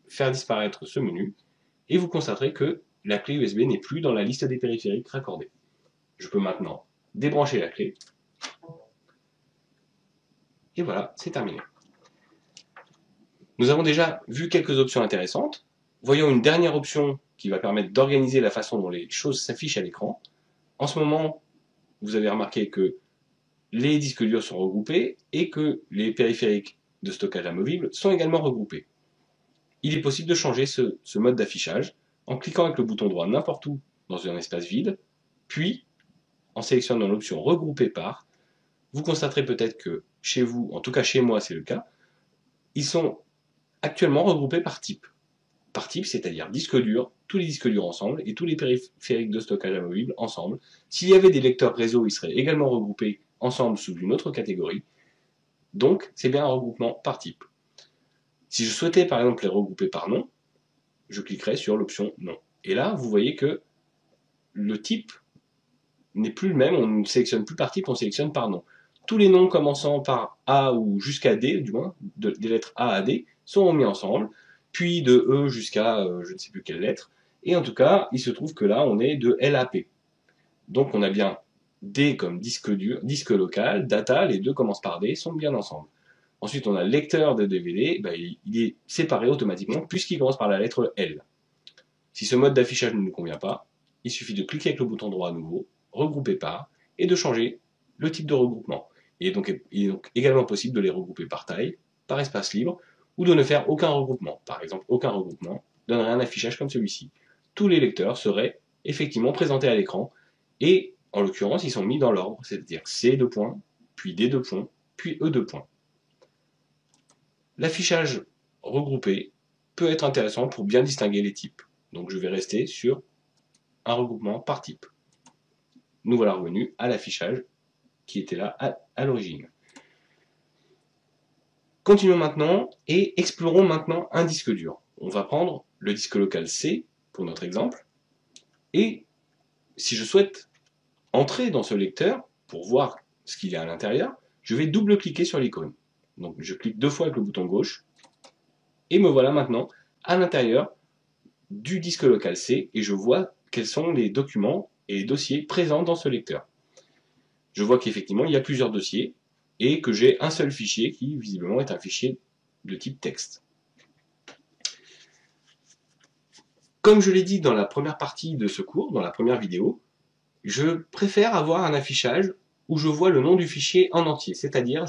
faire disparaître ce menu et vous constaterez que la clé USB n'est plus dans la liste des périphériques raccordés. Je peux maintenant débrancher la clé. Et voilà, c'est terminé. Nous avons déjà vu quelques options intéressantes. Voyons une dernière option qui va permettre d'organiser la façon dont les choses s'affichent à l'écran. En ce moment, vous avez remarqué que les disques durs sont regroupés et que les périphériques de stockage amovibles sont également regroupés. Il est possible de changer ce mode d'affichage en cliquant avec le bouton droit n'importe où dans un espace vide, puis en sélectionnant l'option regrouper par, vous constaterez peut-être que chez vous, en tout cas chez moi c'est le cas, ils sont actuellement regroupés par type. Par type, c'est-à-dire disque dur, tous les disques durs ensemble et tous les périphériques de stockage amovibles ensemble. S'il y avait des lecteurs réseau, ils seraient également regroupés ensemble sous une autre catégorie. Donc, c'est bien un regroupement par type. Si je souhaitais par exemple les regrouper par nom, je cliquerai sur l'option nom. Et là, vous voyez que le type n'est plus le même, on ne sélectionne plus par type, on sélectionne par nom. Tous les noms commençant par A ou jusqu'à D, du moins, des lettres A à D, sont mis ensemble, puis de E jusqu'à je ne sais plus quelle lettre, et en tout cas, il se trouve que là, on est de L à P. Donc on a bien D comme disque dur, disque local, data, les deux commencent par D, sont bien ensemble. Ensuite, on a lecteur de DVD, il est séparé automatiquement puisqu'il commence par la lettre L. Si ce mode d'affichage ne nous convient pas, il suffit de cliquer avec le bouton droit à nouveau, regrouper par, et de changer le type de regroupement. Il est donc également possible de les regrouper par taille, par espace libre, ou de ne faire aucun regroupement. Par exemple, aucun regroupement donnerait un affichage comme celui-ci. Tous les lecteurs seraient effectivement présentés à l'écran, et en l'occurrence, ils sont mis dans l'ordre, c'est-à-dire C2 points, puis D2 points, puis E2 points. L'affichage regroupé peut être intéressant pour bien distinguer les types. Donc je vais rester sur un regroupement par type. Nous voilà revenus à l'affichage qui était là à l'origine. Continuons maintenant et explorons maintenant un disque dur. On va prendre le disque local C pour notre exemple. Et si je souhaite entrer dans ce lecteur pour voir ce qu'il y a à l'intérieur, je vais double-cliquer sur l'icône. Donc je clique 2 fois avec le bouton gauche et me voilà maintenant à l'intérieur du disque local C et je vois quels sont les documents et les dossiers présents dans ce lecteur. Je vois qu'effectivement il y a plusieurs dossiers et que j'ai un seul fichier qui visiblement est un fichier de type texte. Comme je l'ai dit dans la première partie de ce cours, dans la première vidéo, je préfère avoir un affichage où je vois le nom du fichier en entier, c'est-à-dire,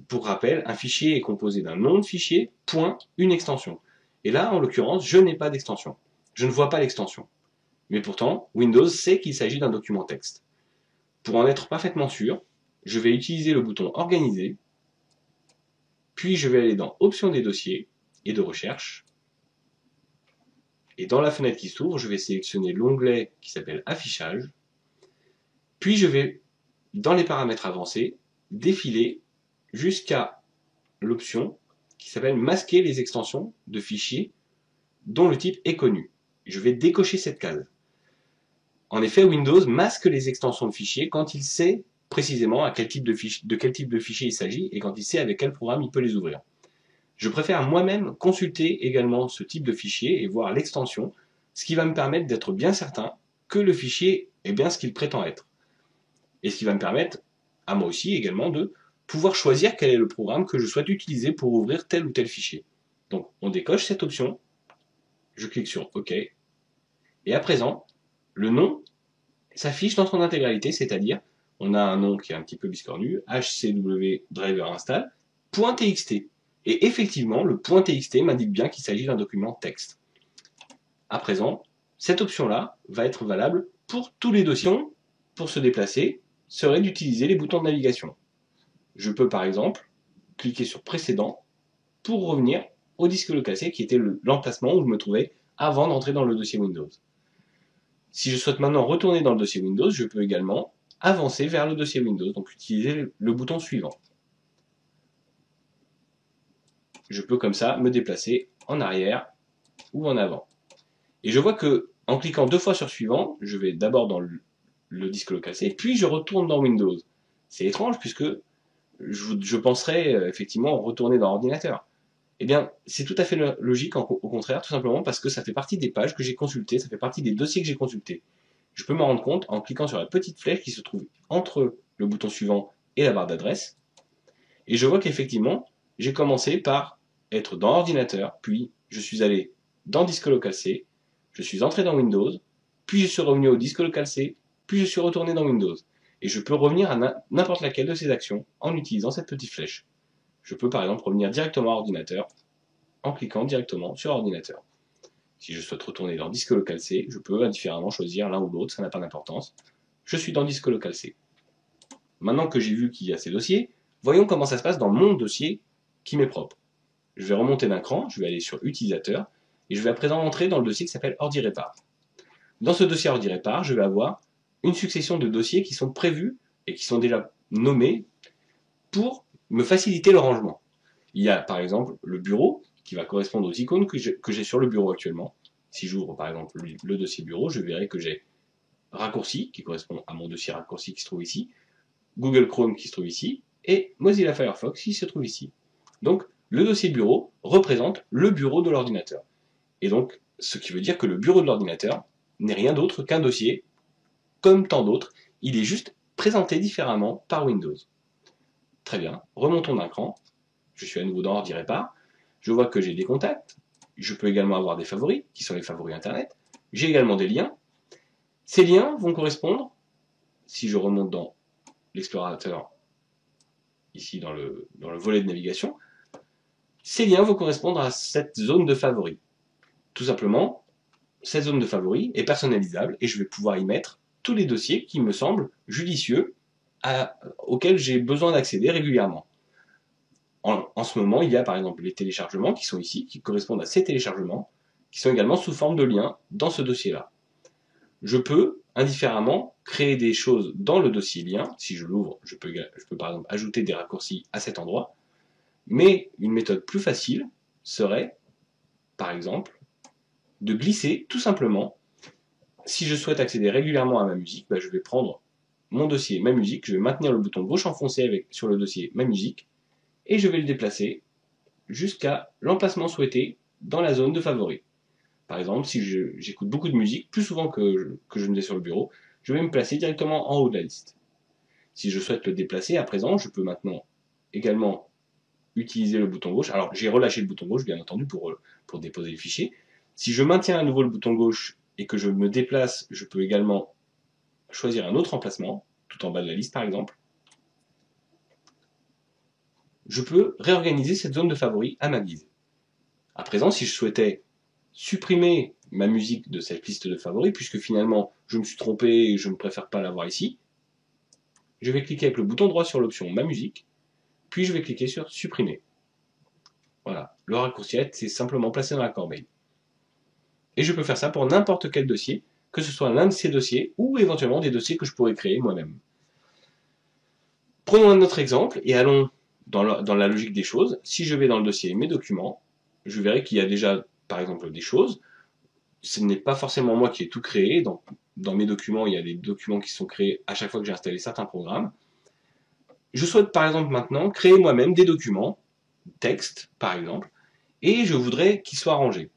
pour rappel, un fichier est composé d'un nom de fichier, point, une extension. Et là, en l'occurrence, je n'ai pas d'extension. Je ne vois pas l'extension. Mais pourtant, Windows sait qu'il s'agit d'un document texte. Pour en être parfaitement sûr, je vais utiliser le bouton Organiser, puis je vais aller dans Options des dossiers et de recherche. Et dans la fenêtre qui s'ouvre, je vais sélectionner l'onglet qui s'appelle Affichage. Puis je vais, dans les paramètres avancés, défiler jusqu'à l'option qui s'appelle Masquer les extensions de fichiers dont le type est connu. Je vais décocher cette case. En effet, Windows masque les extensions de fichiers quand il sait précisément de quel type de fichier il s'agit et quand il sait avec quel programme il peut les ouvrir. Je préfère moi-même consulter également ce type de fichier et voir l'extension, ce qui va me permettre d'être bien certain que le fichier est bien ce qu'il prétend être. Et ce qui va me permettre, à moi aussi également, de pouvoir choisir quel est le programme que je souhaite utiliser pour ouvrir tel ou tel fichier. Donc on décoche cette option, je clique sur OK, et à présent, le nom s'affiche dans son intégralité, c'est-à-dire on a un nom qui est un petit peu biscornu, hcw driver install, .txt. Et effectivement, le .txt m'indique bien qu'il s'agit d'un document texte. À présent, cette option-là va être valable pour tous les dossiers. Pour se déplacer, serait d'utiliser les boutons de navigation. Je peux par exemple cliquer sur précédent pour revenir au disque local C qui était l'emplacement où je me trouvais avant d'entrer dans le dossier Windows. Si je souhaite maintenant retourner dans le dossier Windows, je peux également avancer vers le dossier Windows, donc utiliser le bouton suivant. Je peux comme ça me déplacer en arrière ou en avant. Et je vois que en cliquant 2 fois sur suivant, je vais d'abord dans le disque local C, puis je retourne dans Windows. C'est étrange puisque je penserais effectivement retourner dans ordinateur. Eh bien, c'est tout à fait logique, au contraire, tout simplement parce que ça fait partie des pages que j'ai consultées, ça fait partie des dossiers que j'ai consultés. Je peux m'en rendre compte en cliquant sur la petite flèche qui se trouve entre le bouton suivant et la barre d'adresse. Et je vois qu'effectivement, j'ai commencé par être dans ordinateur, puis je suis allé dans disque local C, je suis entré dans Windows, puis je suis revenu au disque local C, puis je suis retourné dans Windows. Et je peux revenir à n'importe laquelle de ces actions en utilisant cette petite flèche. Je peux par exemple revenir directement à ordinateur en cliquant directement sur ordinateur. Si je souhaite retourner dans disque local C, je peux indifféremment choisir l'un ou l'autre, ça n'a pas d'importance. Je suis dans disque local C. Maintenant que j'ai vu qu'il y a ces dossiers, voyons comment ça se passe dans mon dossier qui m'est propre. Je vais remonter d'un cran, je vais aller sur utilisateur, et je vais à présent entrer dans le dossier qui s'appelle OrdiRépar. Dans ce dossier OrdiRépar, je vais avoir une succession de dossiers qui sont prévus et qui sont déjà nommés pour me faciliter le rangement. Il y a par exemple le bureau qui va correspondre aux icônes que j'ai sur le bureau actuellement. Si j'ouvre par exemple le dossier bureau, je verrai que j'ai raccourci qui correspond à mon dossier raccourci qui se trouve ici, Google Chrome qui se trouve ici, et Mozilla Firefox qui se trouve ici. Donc le dossier bureau représente le bureau de l'ordinateur. Et donc, ce qui veut dire que le bureau de l'ordinateur n'est rien d'autre qu'un dossier, comme tant d'autres, il est juste présenté différemment par Windows. Très bien, remontons d'un cran, je suis à nouveau dans OrdiRépar, je vois que j'ai des contacts, je peux également avoir des favoris, qui sont les favoris internet, j'ai également des liens. Ces liens vont correspondre, si je remonte dans l'explorateur, ici dans le volet de navigation, ces liens vont correspondre à cette zone de favoris. Tout simplement, cette zone de favoris est personnalisable et je vais pouvoir y mettre tous les dossiers qui me semblent judicieux auxquels j'ai besoin d'accéder régulièrement. En ce moment, il y a par exemple les téléchargements qui sont ici, qui correspondent à ces téléchargements, qui sont également sous forme de liens dans ce dossier-là. Je peux, indifféremment, créer des choses dans le dossier lien. Si je l'ouvre, je peux par exemple ajouter des raccourcis à cet endroit. Mais une méthode plus facile serait, par exemple, de glisser tout simplement. Si je souhaite accéder régulièrement à ma musique, je vais prendre mon dossier Ma musique, je vais maintenir le bouton gauche enfoncé sur le dossier Ma musique, et je vais le déplacer jusqu'à l'emplacement souhaité dans la zone de favoris. Par exemple, si j'écoute beaucoup de musique, plus souvent que je ne vais sur le bureau, je vais me placer directement en haut de la liste. Si je souhaite le déplacer, à présent, je peux maintenant également utiliser le bouton gauche. Alors, j'ai relâché le bouton gauche, bien entendu, pour déposer le fichier. Si je maintiens à nouveau le bouton gauche et que je me déplace, je peux également choisir un autre emplacement, tout en bas de la liste par exemple. Je peux réorganiser cette zone de favoris à ma guise. À présent, si je souhaitais supprimer ma musique de cette liste de favoris, puisque finalement je me suis trompé et je ne préfère pas l'avoir ici, je vais cliquer avec le bouton droit sur l'option Ma musique, puis je vais cliquer sur Supprimer. Voilà, le raccourci c'est simplement placé dans la corbeille. Et je peux faire ça pour n'importe quel dossier, que ce soit l'un de ces dossiers ou éventuellement des dossiers que je pourrais créer moi-même. Prenons un autre exemple et allons dans la logique des choses. Si je vais dans le dossier Mes documents, je verrai qu'il y a déjà, par exemple, des choses. Ce n'est pas forcément moi qui ai tout créé. Dans mes documents, il y a des documents qui sont créés à chaque fois que j'ai installé certains programmes. Je souhaite, par exemple, maintenant créer moi-même des documents, texte, par exemple, et je voudrais qu'ils soient rangés.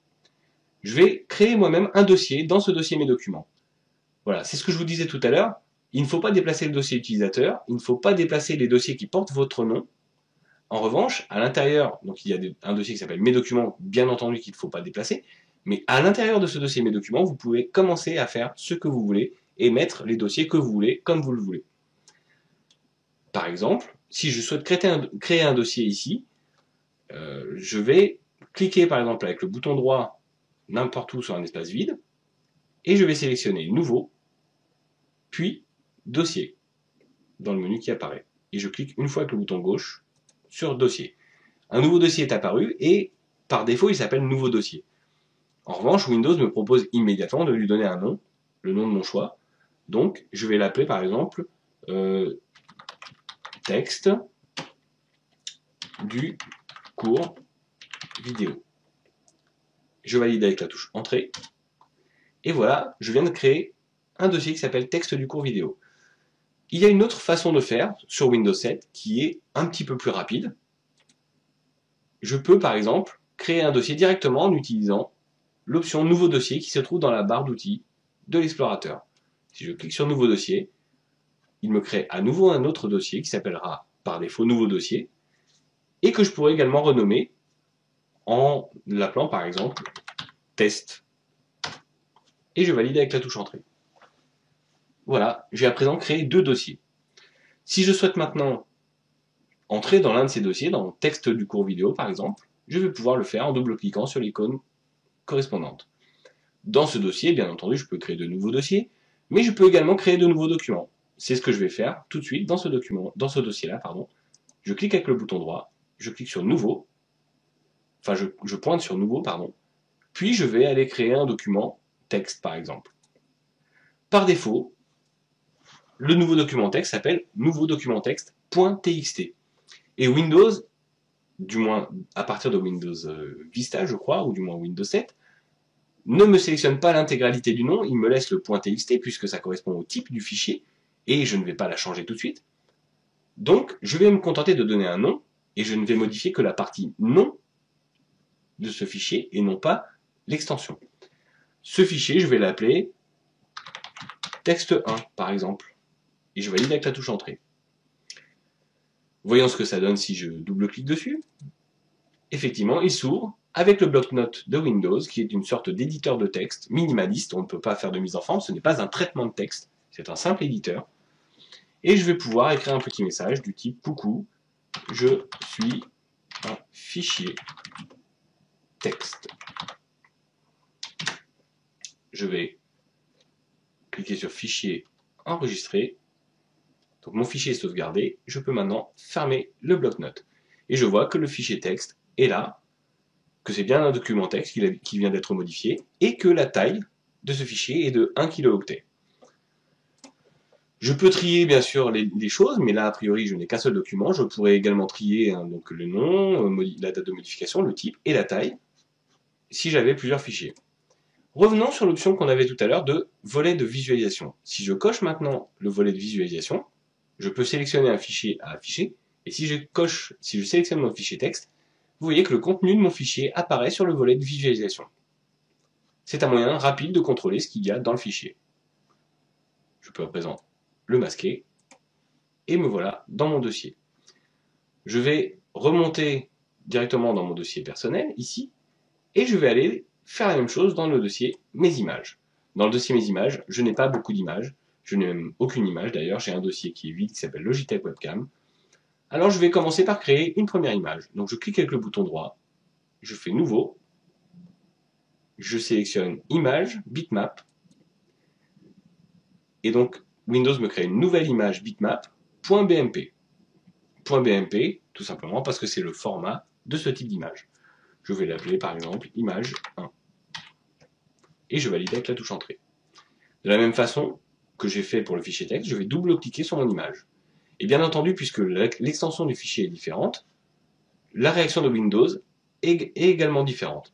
Je vais créer moi-même un dossier dans ce dossier Mes documents. Voilà, c'est ce que je vous disais tout à l'heure. Il ne faut pas déplacer le dossier utilisateur, il ne faut pas déplacer les dossiers qui portent votre nom. En revanche, à l'intérieur, donc il y a un dossier qui s'appelle Mes documents, bien entendu qu'il ne faut pas déplacer, mais à l'intérieur de ce dossier Mes documents, vous pouvez commencer à faire ce que vous voulez et mettre les dossiers que vous voulez, comme vous le voulez. Par exemple, si je souhaite créer un dossier ici, je vais cliquer par exemple avec le bouton droit n'importe où sur un espace vide, et je vais sélectionner Nouveau, puis Dossier, dans le menu qui apparaît. Et je clique une fois avec le bouton gauche sur dossier. Un nouveau dossier est apparu et par défaut il s'appelle nouveau dossier. En revanche, Windows me propose immédiatement de lui donner un nom, le nom de mon choix. Donc je vais l'appeler par exemple texte du cours vidéo. Je valide avec la touche Entrée. Et voilà, je viens de créer un dossier qui s'appelle texte du cours vidéo. Il y a une autre façon de faire sur Windows 7 qui est un petit peu plus rapide. Je peux par exemple créer un dossier directement en utilisant l'option Nouveau dossier qui se trouve dans la barre d'outils de l'explorateur. Si je clique sur Nouveau dossier, il me crée à nouveau un autre dossier qui s'appellera par défaut Nouveau dossier et que je pourrais également renommer en l'appelant par exemple Test. Et je valide avec la touche Entrée. Voilà, j'ai à présent créé deux dossiers. Si je souhaite maintenant entrer dans l'un de ces dossiers, dans le texte du cours vidéo par exemple, je vais pouvoir le faire en double-cliquant sur l'icône correspondante. Dans ce dossier, bien entendu, je peux créer de nouveaux dossiers, mais je peux également créer de nouveaux documents. C'est ce que je vais faire tout de suite dans ce dossier-là, pardon. Je clique avec le bouton droit, je clique sur Nouveau, enfin je pointe sur Nouveau, pardon, puis je vais aller créer un document texte par exemple. Par défaut, le nouveau document texte s'appelle nouveau document texte.txt. Et Windows, du moins à partir de Windows Vista, je crois, ou du moins Windows 7, ne me sélectionne pas l'intégralité du nom, il me laisse le .txt puisque ça correspond au type du fichier, et je ne vais pas la changer tout de suite. Donc, je vais me contenter de donner un nom, et je ne vais modifier que la partie nom de ce fichier, et non pas l'extension. Ce fichier, je vais l'appeler texte1, par exemple, et je valide avec la touche Entrée. Voyons ce que ça donne si je double-clique dessus. Effectivement, il s'ouvre avec le bloc-notes de Windows, qui est une sorte d'éditeur de texte minimaliste. On ne peut pas faire de mise en forme, ce n'est pas un traitement de texte, c'est un simple éditeur. Et je vais pouvoir écrire un petit message du type « Coucou, je suis un fichier texte ». Je vais cliquer sur « Fichier enregistré ». Donc mon fichier est sauvegardé, je peux maintenant fermer le bloc-notes. Et je vois que le fichier texte est là, que c'est bien un document texte qui vient d'être modifié, et que la taille de ce fichier est de 1 kilooctet. Je peux trier bien sûr les choses, mais là a priori je n'ai qu'un seul document. Je pourrais également trier donc le nom, la date de modification, le type et la taille, si j'avais plusieurs fichiers. Revenons sur l'option qu'on avait tout à l'heure de volet de visualisation. Si je coche maintenant le volet de visualisation, je peux sélectionner un fichier à afficher, et si je sélectionne mon fichier texte, vous voyez que le contenu de mon fichier apparaît sur le volet de visualisation. C'est un moyen rapide de contrôler ce qu'il y a dans le fichier. Je peux à présent le masquer, et me voilà dans mon dossier. Je vais remonter directement dans mon dossier personnel, ici, et je vais aller faire la même chose dans le dossier Mes images. Dans le dossier Mes images, je n'ai pas beaucoup d'images, je n'ai même aucune image d'ailleurs, j'ai un dossier qui est vide, qui s'appelle Logitech Webcam. Alors je vais commencer par créer une première image. Donc je clique avec le bouton droit, je fais Nouveau, je sélectionne Image, Bitmap, et donc Windows me crée une nouvelle image bitmap.bmp. .bmp, tout simplement parce que c'est le format de ce type d'image. Je vais l'appeler par exemple image 1. Et je valide avec la touche Entrée. De la même façon que j'ai fait pour le fichier texte, je vais double-cliquer sur mon image. Et bien entendu, puisque l'extension du fichier est différente, la réaction de Windows est également différente.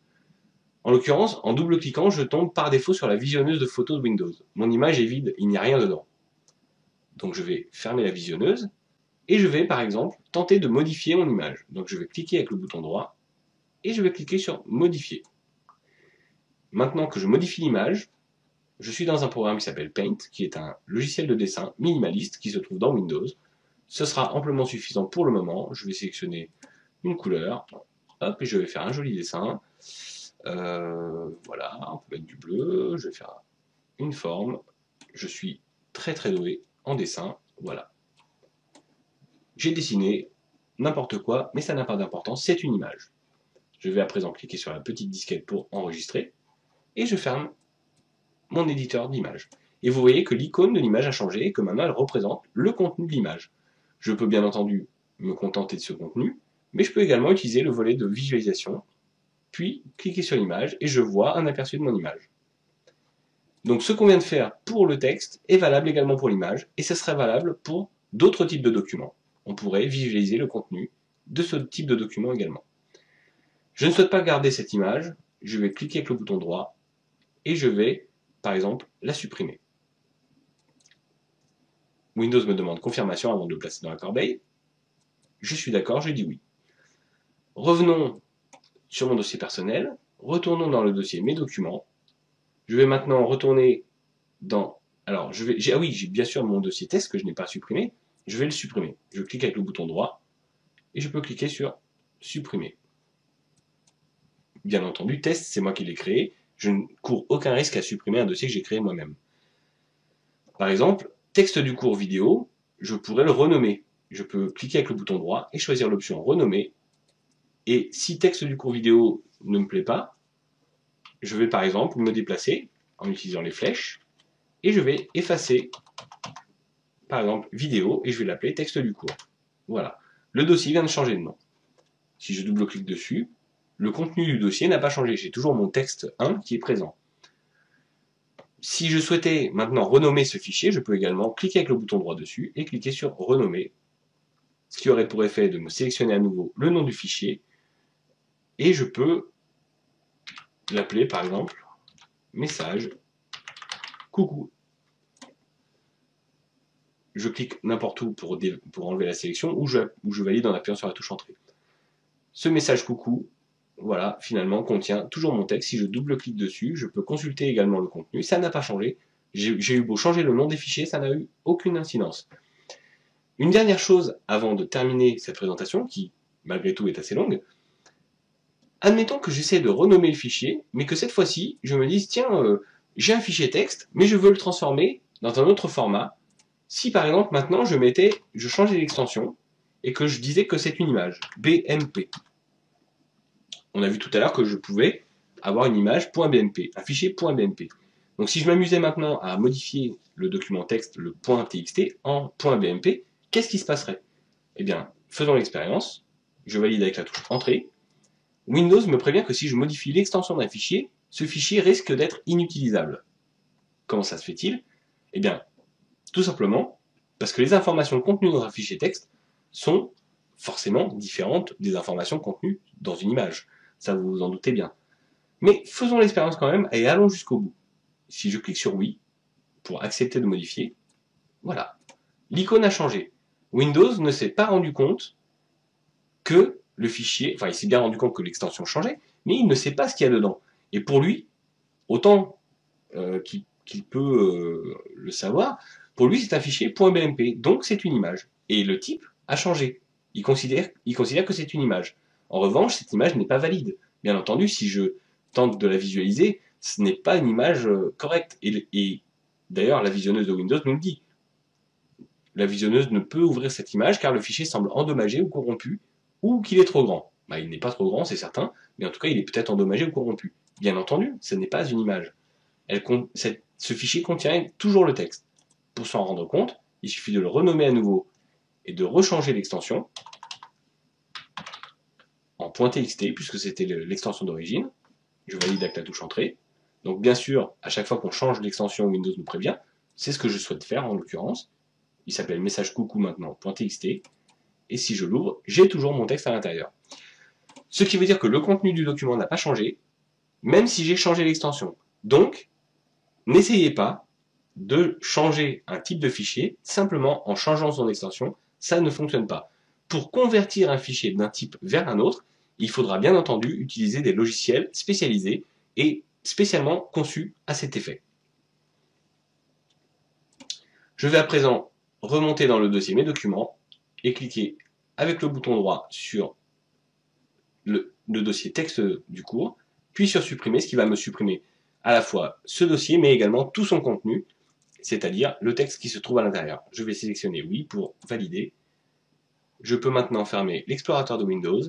En l'occurrence, en double-cliquant, je tombe par défaut sur la visionneuse de photos de Windows. Mon image est vide, il n'y a rien dedans. Donc je vais fermer la visionneuse, et je vais par exemple tenter de modifier mon image. Donc je vais cliquer avec le bouton droit, et je vais cliquer sur Modifier. Maintenant que je modifie l'image, je suis dans un programme qui s'appelle Paint, qui est un logiciel de dessin minimaliste qui se trouve dans Windows. Ce sera amplement suffisant pour le moment. Je vais sélectionner une couleur, hop, et je vais faire un joli dessin. Voilà, on peut mettre du bleu, je vais faire une forme. Je suis très doué en dessin, voilà. J'ai dessiné n'importe quoi, mais ça n'a pas d'importance, c'est une image. Je vais à présent cliquer sur la petite disquette pour enregistrer, et je ferme mon éditeur d'image. Et vous voyez que l'icône de l'image a changé, et que maintenant elle représente le contenu de l'image. Je peux bien entendu me contenter de ce contenu, mais je peux également utiliser le volet de visualisation, puis cliquer sur l'image et je vois un aperçu de mon image. Donc ce qu'on vient de faire pour le texte est valable également pour l'image, et ce serait valable pour d'autres types de documents. On pourrait visualiser le contenu de ce type de document également. Je ne souhaite pas garder cette image, je vais cliquer avec le bouton droit, et je vais, par exemple, la supprimer. Windows me demande confirmation avant de le placer dans la corbeille. Je suis d'accord, je dis oui. Revenons sur mon dossier personnel, retournons dans le dossier Mes documents. Je vais maintenant retourner dans... Alors, j'ai bien sûr mon dossier test que je n'ai pas supprimé. Je vais le supprimer. Je clique avec le bouton droit et je peux cliquer sur supprimer. Bien entendu, test, c'est moi qui l'ai créé. Je ne cours aucun risque à supprimer un dossier que j'ai créé moi-même. Par exemple, texte du cours vidéo, je pourrais le renommer. Je peux cliquer avec le bouton droit et choisir l'option renommer. Et si texte du cours vidéo ne me plaît pas, je vais par exemple me déplacer en utilisant les flèches et je vais effacer par exemple vidéo et je vais l'appeler texte du cours. Voilà. Le dossier vient de changer de nom. Si je double-clique dessus, le contenu du dossier n'a pas changé. J'ai toujours mon texte 1 qui est présent. Si je souhaitais maintenant renommer ce fichier, je peux également cliquer avec le bouton droit dessus et cliquer sur renommer, ce qui aurait pour effet de me sélectionner à nouveau le nom du fichier et je peux l'appeler par exemple message coucou. Je clique n'importe où pour enlever la sélection ou je valide en appuyant sur la touche entrée. Ce message coucou, voilà, finalement contient toujours mon texte. Si je double-clique dessus, je peux consulter également le contenu. Ça n'a pas changé. J'ai eu beau changer le nom des fichiers, ça n'a eu aucune incidence. Une dernière chose avant de terminer cette présentation, qui malgré tout est assez longue. Admettons que j'essaie de renommer le fichier, mais que cette fois-ci, je me dise, tiens, j'ai un fichier texte, mais je veux le transformer dans un autre format. Si par exemple maintenant je changeais l'extension et que je disais que c'est une image, BMP. On a vu tout à l'heure que je pouvais avoir une image .bmp, un fichier .bmp. Donc si je m'amusais maintenant à modifier le document texte, le .txt, en .bmp, qu'est-ce qui se passerait? Eh bien, faisons l'expérience, je valide avec la touche Entrée. Windows me prévient que si je modifie l'extension d'un fichier, ce fichier risque d'être inutilisable. Comment ça se fait-il? Eh bien, tout simplement parce que les informations contenues dans un fichier texte sont forcément différentes des informations contenues dans une image. Ça vous vous en doutez bien. Mais faisons l'expérience quand même et allons jusqu'au bout. Si je clique sur oui, pour accepter de modifier, voilà. L'icône a changé. Windows ne s'est pas rendu compte que le fichier, enfin il s'est bien rendu compte que l'extension changeait, mais il ne sait pas ce qu'il y a dedans. Et pour lui, autant qu'il peut le savoir, pour lui c'est un fichier .bmp, donc c'est une image. Et le type a changé. Il considère que c'est une image. En revanche, cette image n'est pas valide. Bien entendu, si je tente de la visualiser, ce n'est pas une image correcte. Et d'ailleurs, la visionneuse de Windows nous le dit. La visionneuse ne peut ouvrir cette image car le fichier semble endommagé ou corrompu, ou qu'il est trop grand. Bah, il n'est pas trop grand, c'est certain, mais en tout cas, il est peut-être endommagé ou corrompu. Bien entendu, ce n'est pas une image. Ce fichier contient toujours le texte. Pour s'en rendre compte, il suffit de le renommer à nouveau et de rechanger l'extension en .txt, puisque c'était l'extension d'origine. Je valide avec la touche Entrée. Donc bien sûr, à chaque fois qu'on change l'extension, Windows nous prévient. C'est ce que je souhaite faire en l'occurrence. Il s'appelle message coucou maintenant, .txt. Et si je l'ouvre, j'ai toujours mon texte à l'intérieur. Ce qui veut dire que le contenu du document n'a pas changé, même si j'ai changé l'extension. Donc, n'essayez pas de changer un type de fichier simplement en changeant son extension, ça ne fonctionne pas. Pour convertir un fichier d'un type vers un autre, il faudra bien entendu utiliser des logiciels spécialisés et spécialement conçus à cet effet. Je vais à présent remonter dans le dossier Mes documents et cliquer avec le bouton droit sur le dossier texte du cours, puis sur supprimer, ce qui va me supprimer à la fois ce dossier mais également tout son contenu, c'est-à-dire le texte qui se trouve à l'intérieur. Je vais sélectionner oui pour valider. Je peux maintenant fermer l'explorateur de Windows